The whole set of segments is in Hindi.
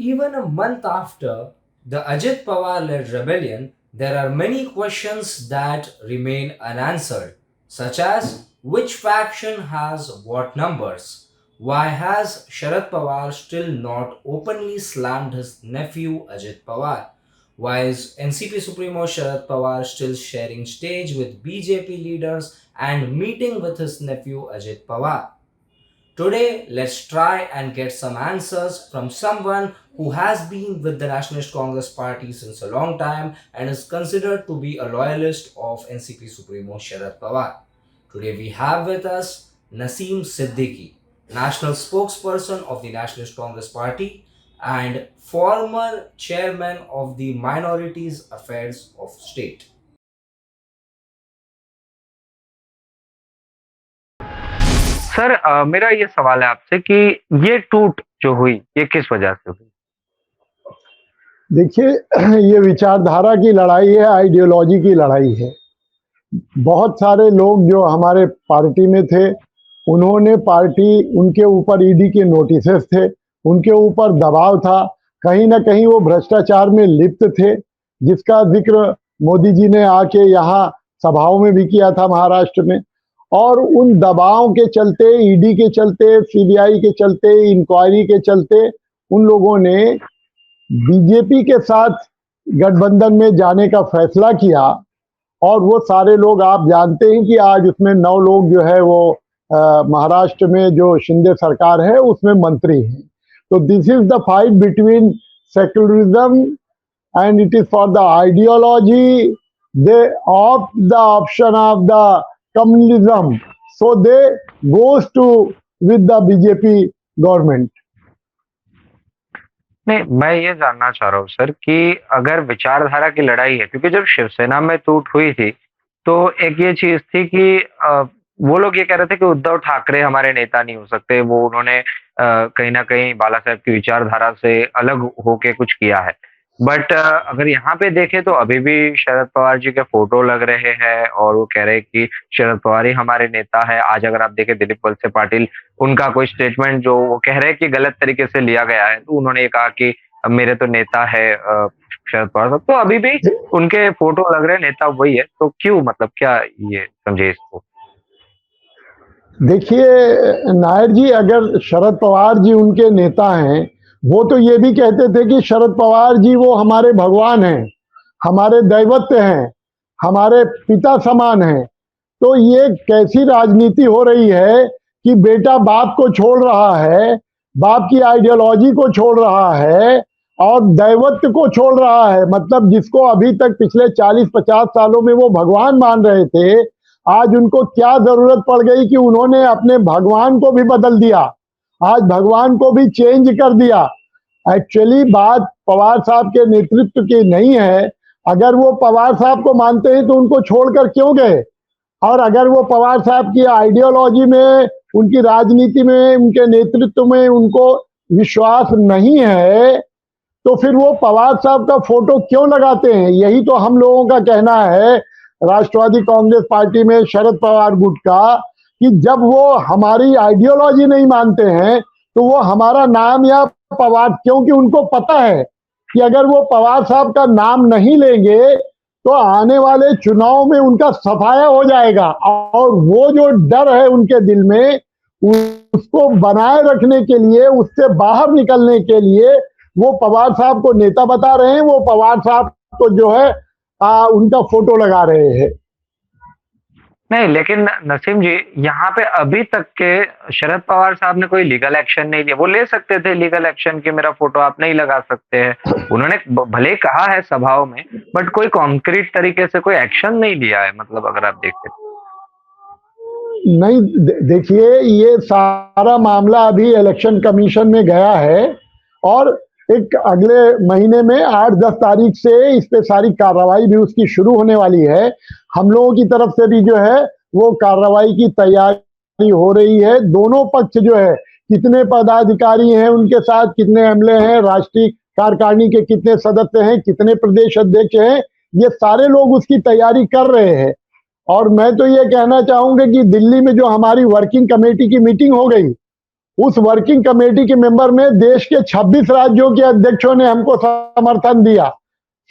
Even a month after the Ajit Pawar led rebellion, there are many questions that remain unanswered, such as which faction has what numbers? Why has Sharad Pawar still not openly slammed his nephew Ajit Pawar? Why is NCP Supremo Sharad Pawar still sharing stage with BJP leaders and meeting with his nephew Ajit Pawar? Today, let's try and get some answers from someone who has been with the Nationalist Congress Party since a long time and is considered to be a loyalist of NCP Supremo Sharad Pawar. Today, we have with us Naseem Siddiqui, national spokesperson of the Nationalist Congress Party and former chairman of the Minorities Affairs of State. Sir मेरा ये सवाल है आपसे कि ये टूट जो हुई ये किस वजह से हुई? देखिए, ये विचारधारा की लड़ाई है, आइडियोलॉजी की लड़ाई है। बहुत सारे लोग जो हमारे पार्टी में थे, उन्होंने पार्टी उनके ऊपर ईडी के नोटिसेस थे, उनके ऊपर दबाव था, कहीं ना कहीं वो भ्रष्टाचार में लिप्त थे, जिसका जिक्र मोदी जी ने आके यहाँ सभाओं में भी किया था महाराष्ट्र में। और उन दबाव के चलते, ईडी के चलते, सीबीआई के चलते, इंक्वायरी के चलते उन लोगों ने बीजेपी के साथ गठबंधन में जाने का फैसला किया। और वो सारे लोग आप जानते हैं कि आज उसमें 9 लोग जो है वो महाराष्ट्र में जो शिंदे सरकार है उसमें मंत्री हैं। तो this is the fight between secularism and it is for the ideology. They of the option of the communism, so they goes to with the BJP government. नहीं, मैं ये जानना चाह रहा हूँ सर कि अगर विचारधारा की लड़ाई है, क्योंकि जब शिवसेना में टूट हुई थी तो एक ये चीज थी कि वो लोग ये कह रहे थे कि उद्धव ठाकरे हमारे नेता नहीं हो सकते, वो उन्होंने कहीं ना कहीं बाला साहब की विचारधारा से अलग होके कुछ किया है। बट अगर यहाँ पे देखें तो अभी भी शरद पवार जी के फोटो लग रहे हैं और वो कह रहे हैं कि शरद पवार ही हमारे नेता है। आज अगर आप देखें दिलीप वलसे पाटिल, उनका कोई स्टेटमेंट जो वो कह रहे हैं कि गलत तरीके से लिया गया है, तो उन्होंने ये कहा कि मेरे तो नेता है शरद पवार साहब, तो अभी भी उनके फोटो लग रहे हैं, नेता वही है, तो क्यों, मतलब क्या ये समझे इसको? देखिए नायर जी, अगर शरद पवार जी उनके नेता हैं, वो तो ये भी कहते थे कि शरद पवार जी वो हमारे भगवान हैं, हमारे दैवत्य हैं, हमारे पिता समान हैं। तो ये कैसी राजनीति हो रही है कि बेटा बाप को छोड़ रहा है, बाप की आइडियोलॉजी को छोड़ रहा है और दैवत्व को छोड़ रहा है। मतलब जिसको अभी तक पिछले 40-50 सालों में वो भगवान मान रहे थे, आज उनको क्या जरूरत पड़ गई कि उन्होंने अपने भगवान को भी बदल दिया, आज भगवान को भी चेंज कर दिया। एक्चुअली बात पवार साहब के नेतृत्व की नहीं है। अगर वो पवार साहब को मानते हैं तो उनको छोड़कर क्यों गए? और अगर वो पवार साहब की आइडियोलॉजी में, उनकी राजनीति में, उनके नेतृत्व में उनको विश्वास नहीं है, तो फिर वो पवार साहब का फोटो क्यों लगाते हैं? यही तो हम लोगों का कहना है राष्ट्रवादी कांग्रेस पार्टी में शरद पवार गुट का, कि जब वो हमारी आइडियोलॉजी नहीं मानते हैं तो वो हमारा नाम या पवार, क्योंकि उनको पता है कि अगर वो पवार साहब का नाम नहीं लेंगे तो आने वाले चुनाव में उनका सफाया हो जाएगा। और वो जो डर है उनके दिल में, उसको बनाए रखने के लिए, उससे बाहर निकलने के लिए वो पवार साहब को नेता बता रहे हैं, वो पवार साहब को जो है उनका फोटो लगा रहे हैं। नहीं, लेकिन नसीम जी, यहाँ पे अभी तक के शरद पवार साहब ने कोई लीगल एक्शन नहीं लिया। वो ले सकते थे लीगल एक्शन कि मेरा फोटो आप नहीं लगा सकते हैं, उन्होंने भले कहा है सभाओं में, बट कोई कॉन्क्रीट तरीके से कोई एक्शन नहीं लिया है। मतलब अगर आप देखें नहीं, देखिए ये सारा मामला अभी इलेक्शन कमीशन में गया है और एक अगले महीने में 8-10 तारीख से इस पे सारी कार्रवाई भी उसकी शुरू होने वाली है। हम लोगों की तरफ से भी जो है वो कार्रवाई की तैयारी हो रही है। दोनों पक्ष जो है, कितने पदाधिकारी हैं उनके साथ, कितने एमएलए हैं, राष्ट्रीय कार्यकारिणी के कितने सदस्य हैं, कितने प्रदेश अध्यक्ष हैं, ये सारे लोग उसकी तैयारी कर रहे हैं। और मैं तो ये कहना चाहूंगा कि दिल्ली में जो हमारी वर्किंग कमेटी की मीटिंग हो गई, उस वर्किंग कमेटी के मेंबर में देश के 26 राज्यों के अध्यक्षों ने हमको समर्थन दिया।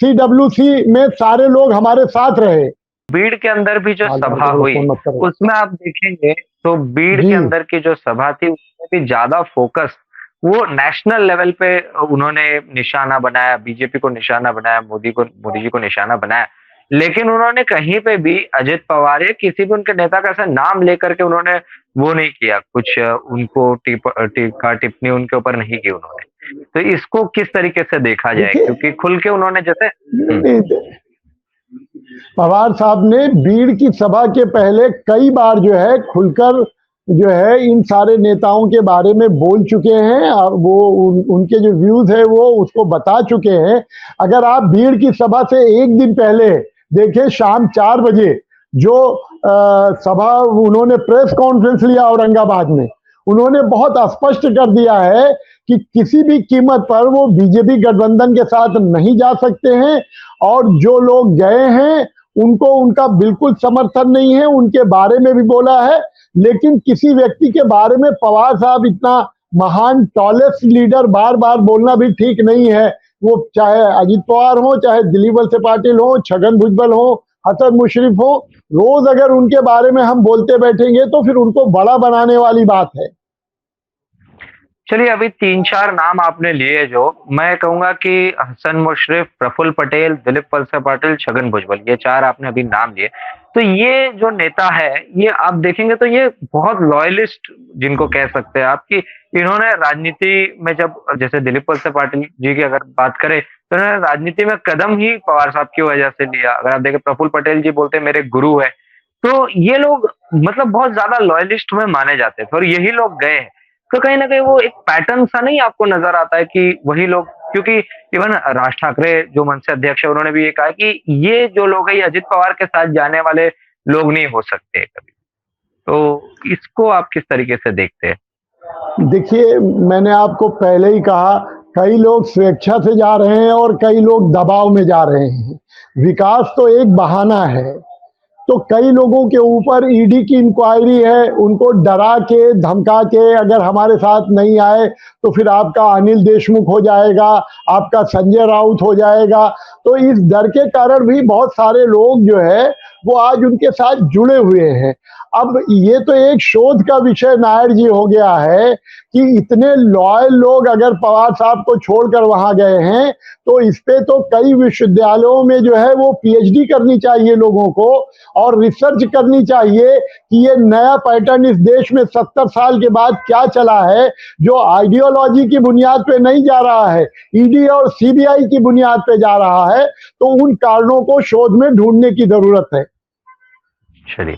CWC में सारे लोग हमारे साथ रहे। बीड़ के अंदर भी जो सभा हुई फोन मत करो। उसमें आप देखेंगे तो बीड़ जी। के अंदर की जो सभा थी उसमें भी ज्यादा फोकस वो नेशनल लेवल पे उन्होंने निशाना बनाया, बीजेपी को निशाना बनाया, मोदी जी को निशाना बनाया। लेकिन उन्होंने कहीं पे भी अजित पवार या किसी भी उनके नेता का ऐसा नाम लेकर के उन्होंने वो नहीं किया, कुछ उनको टीका टिप्पणी उनके ऊपर नहीं की उन्होंने। तो इसको किस तरीके से देखा जाए, देखिए, क्योंकि खुल के उन्होंने जैसे पवार साहब ने बीड़ की सभा के पहले कई बार जो है खुलकर जो है इन सारे नेताओं के बारे में बोल चुके हैं। वो उनके जो व्यूज है वो उसको बता चुके हैं। अगर आप भीड़ की सभा से एक दिन पहले देखें, शाम 4 बजे जो सभा उन्होंने प्रेस कॉन्फ्रेंस लिया औरंगाबाद में, उन्होंने बहुत स्पष्ट कर दिया है कि किसी भी कीमत पर वो बीजेपी गठबंधन के साथ नहीं जा सकते हैं, और जो लोग गए हैं उनको उनका बिल्कुल समर्थन नहीं है। उनके बारे में भी बोला है। लेकिन किसी व्यक्ति के बारे में पवार साहब इतना महान टॉलेस्ट लीडर बार बार बोलना भी ठीक नहीं है। वो चाहे अजित पवार हो, चाहे दिलीप वलसे पाटिल हो, छगन भुजबल हो, हसन मुशर्रफ हो, रोज अगर उनके बारे में हम बोलते बैठेंगे तो फिर उनको बड़ा बनाने वाली बात है। चलिए, अभी 3-4 नाम आपने लिए, जो मैं कहूंगा कि हसन मुशर्रफ, प्रफुल्ल पटेल, दिलीप वलसे पाटिल, छगन भुजबल, ये 4 आपने अभी नाम लिए। तो ये जो नेता है, ये आप देखेंगे तो ये बहुत लॉयलिस्ट जिनको कह सकते हैं आप, कि इन्होंने राजनीति में जब, जैसे दिलीप वलसे पाटिल जी की अगर बात करें तो इन्होंने राजनीति में कदम ही पवार साहब की वजह से लिया। अगर आप देखें, प्रफुल्ल पटेल जी बोलते मेरे गुरु है। तो ये लोग मतलब बहुत ज्यादा लॉयलिस्ट में माने जाते थे और यही लोग गए हैं। तो कहीं ना कहीं वो एक पैटर्न सा नहीं आपको नजर आता है कि वही लोग, क्योंकि इवन राज ठाकरे जो मनसे अध्यक्ष है उन्होंने भी ये कहा कि ये जो लोग है ये अजित पवार के साथ जाने वाले लोग नहीं हो सकते कभी। तो इसको आप किस तरीके से देखते हैं? देखिए, मैंने आपको पहले ही कहा, कई लोग स्वेच्छा से जा रहे हैं और कई लोग दबाव में जा रहे हैं। विकास तो एक बहाना है। तो कई लोगों के ऊपर ईडी की इंक्वायरी है, उनको डरा के धमका के अगर हमारे साथ नहीं आए तो फिर आपका अनिल देशमुख हो जाएगा, आपका संजय राउत हो जाएगा। तो इस डर के कारण भी बहुत सारे लोग जो है वो आज उनके साथ जुड़े हुए हैं। अब ये तो एक शोध का विषय नायर जी हो गया है कि इतने लॉयल लोग अगर पवार साहब को छोड़कर वहां गए हैं तो इस पे तो कई विश्वविद्यालयों में जो है वो पीएचडी करनी चाहिए लोगों को, और रिसर्च करनी चाहिए कि ये नया पैटर्न इस देश में 70 साल के बाद क्या चला है, जो आइडियोलॉजी की बुनियाद पे नहीं जा रहा है, ईडी और सीबीआई की बुनियाद पे जा रहा है। तो उन कारणों को शोध में ढूंढने की जरूरत है। चलिए,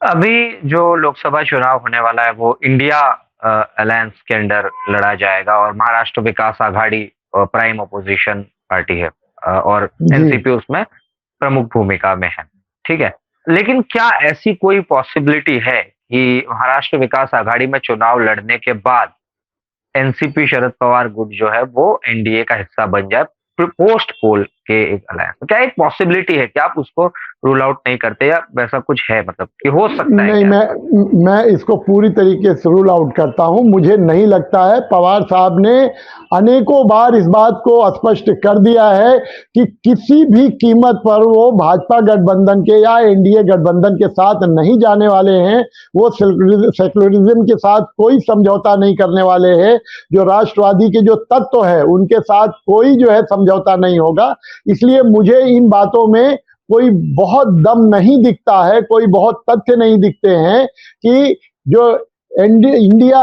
अभी जो लोकसभा चुनाव होने वाला है वो इंडिया अलायंस के अंडर लड़ा जाएगा और महाराष्ट्र विकास आघाड़ी प्राइम अपोजिशन पार्टी है, और एनसीपी उसमें प्रमुख भूमिका में है। ठीक है, लेकिन क्या ऐसी कोई पॉसिबिलिटी है कि महाराष्ट्र विकास आघाड़ी में चुनाव लड़ने के बाद एनसीपी शरद पवार गुट जो है वो एनडीए का हिस्सा बन जाए पोस्ट पोल के एक अलायंस? क्या एक पॉसिबिलिटी है कि आप उसको रूल आउट नहीं करते, या वैसा कुछ है, मतलब कि हो सकता है? नहीं, मैं इसको पूरी तरीके से रूल आउट करता हूं। मुझे नहीं लगता है। पवार साहब ने अनेकों बार इस बात को स्पष्ट कर दिया है कि किसी भी कीमत पर वो भाजपा गठबंधन के या एनडीए गठबंधन के साथ नहीं जाने वाले हैं। वो सेक्युलरिज्म के साथ कोई समझौता नहीं करने वाले हैं। जो राष्ट्रवादी के जो तत्व है उनके साथ कोई जो है समझौता नहीं होगा। इसलिए मुझे इन बातों में कोई बहुत दम नहीं दिखता है, कोई बहुत तथ्य नहीं दिखते हैं कि जो इंडिया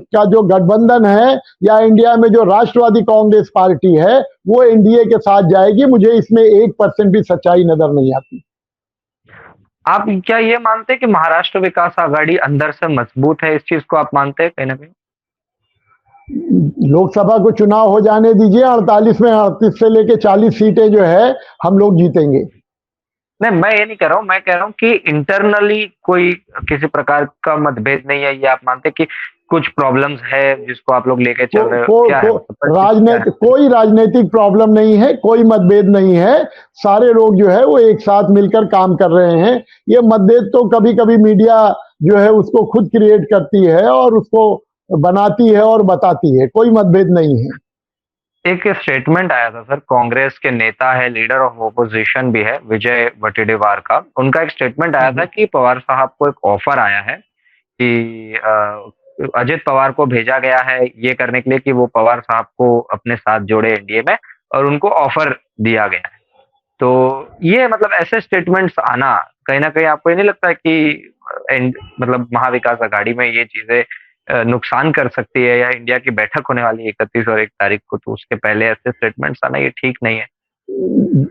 का जो गठबंधन है या इंडिया में जो राष्ट्रवादी कांग्रेस पार्टी है वो एनडीए के साथ जाएगी। मुझे इसमें 1% भी सच्चाई नजर नहीं आती। आप क्या ये मानते हैं कि महाराष्ट्र विकास आघाड़ी अंदर से मजबूत है? इस चीज को आप मानते हैं कहीं ना कहीं? लोकसभा को चुनाव हो जाने दीजिए, 48 में 38 से लेके 40 सीटें जो है हम लोग जीतेंगे। नहीं, मैं ये नहीं कह रहा हूँ। मैं कह रहा हूँ कि इंटरनली कोई किसी प्रकार का मतभेद नहीं है, ये आप मानते हैं कि कुछ प्रॉब्लम्स है जिसको आप लोग लेके चल रहे हो? क्या है? कोई राजनीतिक प्रॉब्लम नहीं है, कोई मतभेद नहीं है। सारे लोग जो है वो एक साथ मिलकर काम कर रहे हैं। ये मतभेद तो कभी कभी मीडिया जो है उसको खुद क्रिएट करती है और उसको बनाती है और बताती है, कोई मतभेद नहीं है। एक स्टेटमेंट आया था सर, कांग्रेस के नेता है, लीडर ऑफ ओपोजिशन भी है, विजय वटेटीवार का। उनका एक स्टेटमेंट आया था कि पवार साहब को एक ऑफर आया है कि अजित पवार को भेजा गया है ये करने के लिए कि वो पवार साहब को अपने साथ जोड़े एनडीए में, और उनको ऑफर दिया गया है। तो ये मतलब ऐसे स्टेटमेंट्स आना कहीं ना कहीं आपको ये नहीं लगता है कि मतलब महाविकास अघाड़ी में ये चीजें नुकसान कर सकती है, या इंडिया की बैठक होने वाली है 31 और 1 तारीख को, तो उसके पहले ऐसे स्टेटमेंट्स आना ये ठीक नहीं है?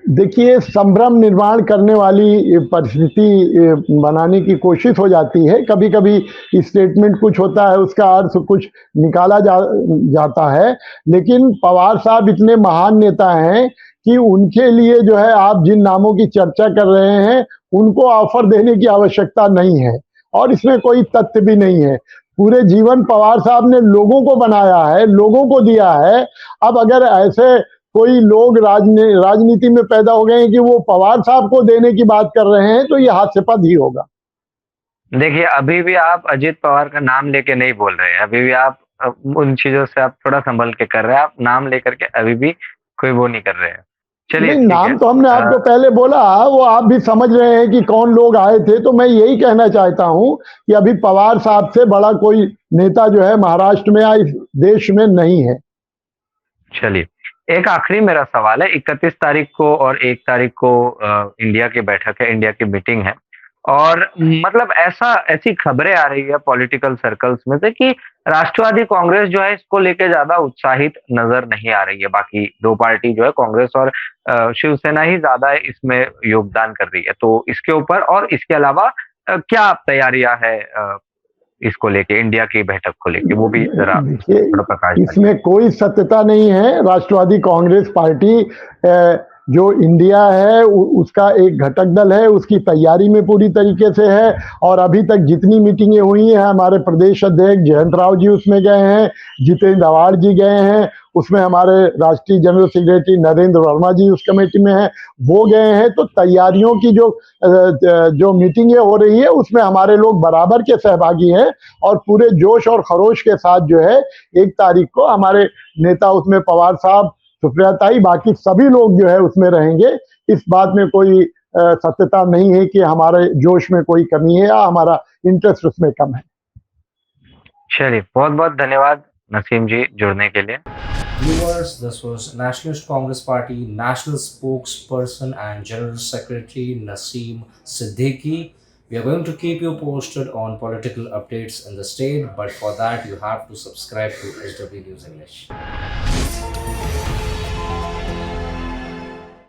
देखिए, संभ्रम निर्माण करने वाली परिस्थिति बनाने की कोशिश हो जाती है। कभी कभी स्टेटमेंट कुछ होता है, उसका अर्थ कुछ निकाला जाता है, लेकिन पवार साहब इतने महान नेता हैं कि उनके लिए जो है, आप जिन नामों की चर्चा कर रहे हैं उनको ऑफर देने की आवश्यकता नहीं है, और इसमें कोई तथ्य भी नहीं है। पूरे जीवन पवार साहब ने लोगों को बनाया है, लोगों को दिया है। अब अगर ऐसे कोई लोग राजनीति में पैदा हो गए हैं कि वो पवार साहब को देने की बात कर रहे हैं, तो ये हास्यास्पद ही होगा। देखिए, अभी भी आप अजित पवार का नाम लेके नहीं बोल रहे हैं, अभी भी आप उन चीजों से आप थोड़ा संभल के कर रहे हैं, आप नाम लेकर के अभी भी कोई वो नहीं कर रहे हैं। चलिए नहीं, ठीक नाम है। तो हमने आपको पहले बोला, वो आप भी समझ रहे हैं कि कौन लोग आए थे। तो मैं यही कहना चाहता हूं कि अभी पवार साहब से बड़ा कोई नेता जो है महाराष्ट्र में या इस देश में नहीं है। चलिए, एक आखिरी मेरा सवाल है। 31 तारीख को और 1 तारीख को इंडिया की बैठक है, इंडिया की मीटिंग है, और मतलब ऐसी खबरें आ रही है पॉलिटिकल सर्कल्स में से कि राष्ट्रवादी कांग्रेस जो है इसको लेके ज्यादा उत्साहित नजर नहीं आ रही है। बाकी दो पार्टी जो है, कांग्रेस और शिवसेना ही ज्यादा इसमें योगदान कर रही है। तो इसके ऊपर और इसके अलावा क्या तैयारियां है इसको लेके, इंडिया की बैठक को लेके, वो भी जरा देखिए, थोड़ा प्रकाश डालिए। इसमें कोई सत्यता नहीं है। राष्ट्रवादी कांग्रेस पार्टी जो इंडिया है उसका एक घटक दल है, उसकी तैयारी में पूरी तरीके से है। और अभी तक जितनी मीटिंगें हुई हैं, हमारे प्रदेश अध्यक्ष जयंत राव जी उसमें गए हैं, जितेंद्र अवाड़ जी गए हैं, उसमें हमारे राष्ट्रीय जनरल सेक्रेटरी नरेंद्र वर्मा जी उस कमेटी में हैं, वो गए हैं। तो तैयारियों की जो मीटिंगें हो रही है उसमें हमारे लोग बराबर के सहभागी हैं, और पूरे जोश और खरोश के साथ जो है 1 तारीख को हमारे नेता उसमें पवार साहब, सुप्रिया ताई, बाकी सभी लोग जो है उसमें रहेंगे। इस बात में कोई सत्यता नहीं है कि हमारे जोश में कोई कमी है या हमारा इंटरेस्ट उसमें कम है। चलिए, बहुत बहुत धन्यवाद नसीम जी जुड़ने के लिए। Viewers, this was Nationalist Congress Party National Spokesperson and General Secretary Naseem Siddiqui. We are going to keep you posted on political updates in the state, but for that you have to subscribe to SW News English.